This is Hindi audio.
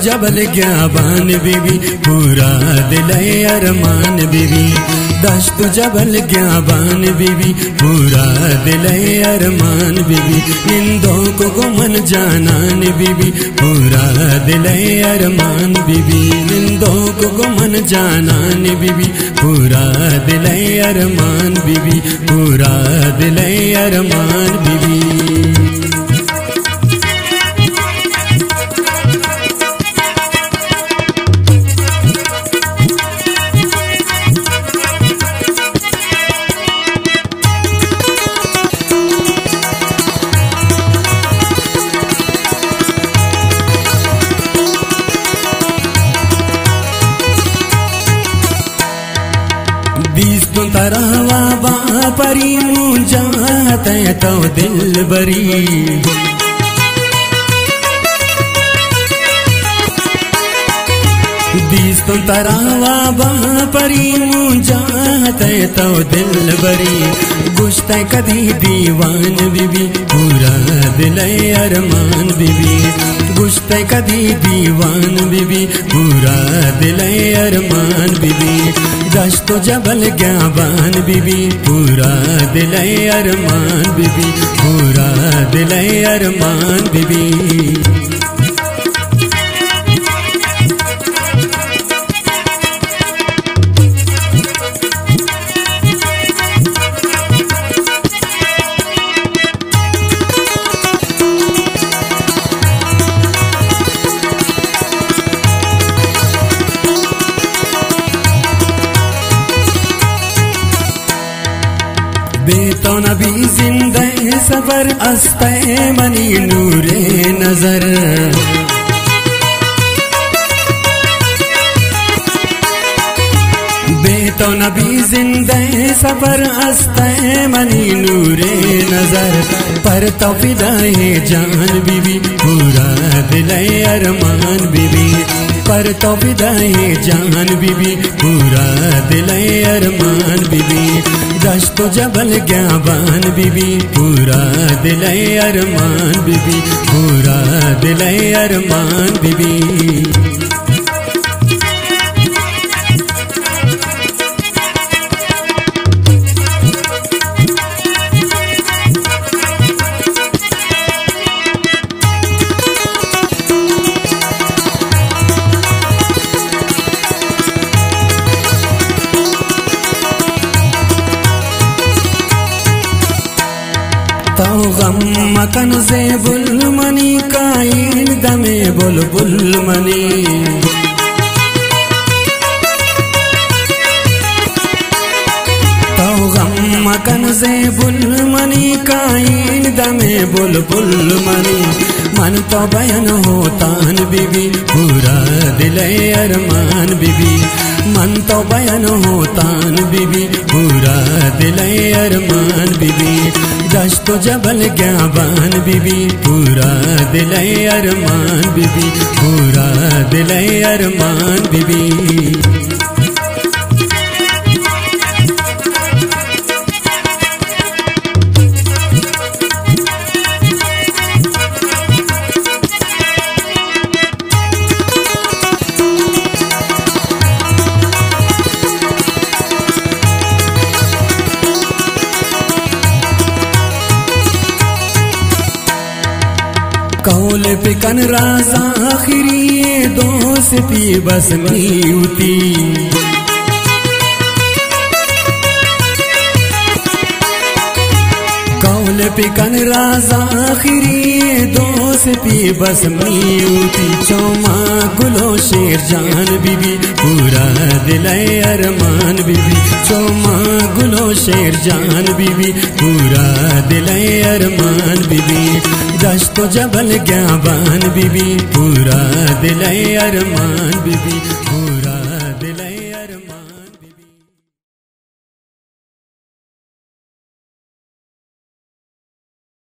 जबल ज्ञाबान बीबी पूरा दिल अरमान बीबी। दश्त जबल ज्ञाबान बीबी पूरा दिल अरमान बीबी। निंदों को गुमन जानान बीबी पूरा दिल अरमान बीबी। निंदों को गुमन जानान बीबी पूरा दिल अरमान बीबी पूरा दिल अरमान बीबी। तो तरावा बापरी मुझाते तो दिल बरी। बीस तो तरावा बापरी मुझाते तो दिल बरी। गुश्ते कदी दीवान बीबी पूरा दिल अरमान बीबी। गुश्ते कदी दीवान बीबी पूरा दिल अरमान बीबी। दश्त जबल ज्ञाबान बीबी पूरा दिल अरमान बीबी पूरा दिल अरमान बीबी। बेतो नबी जिंदे सबर अस्ते मनी नूरे नजर। बेतो नबी जिंदे सबर अस्ते मनी नूरे नजर। पर तो फिदाए जान बीबी पूरा दिल अरमान बीबी। पर तो फिदाए जान बीबी पूरा दिल अरमान बीबी। दश्त जबल ज्ञाबान बीबी पूरा दिल अरमान बीबी पूरा दिल अरमान बीबी। तो गम मकन से बुलमनी काइन दमे बुलबुल मनी। तो गम मकन से बुलमनी काइन दमे बुलबुल मनी। मन तो बयान होतान बीबी पूरा दिल अरमान बीबी। मन तो बयान होतान बीबी पूरा दिल अरमान बीबी। दश्त जबल ज्ञाबान बीबी पूरा दिल अरमान बीबी पूरा दिल अरमान बीबी। कौल पिकन राजा आखिरी ये दोस्ती बस मीउती। कौल पिकन राजा आखिरी ये दोस्ती बस मीउती। चौमा गुलो शेर जान बीबी पूरा दिल अरमान बीबी। चौमा गुलो शेर जान बीबी पूरा दिल अरमान बीबी। दश्त जबल ज्ञाबान बीबी पूरा दिल अरमान बीबी।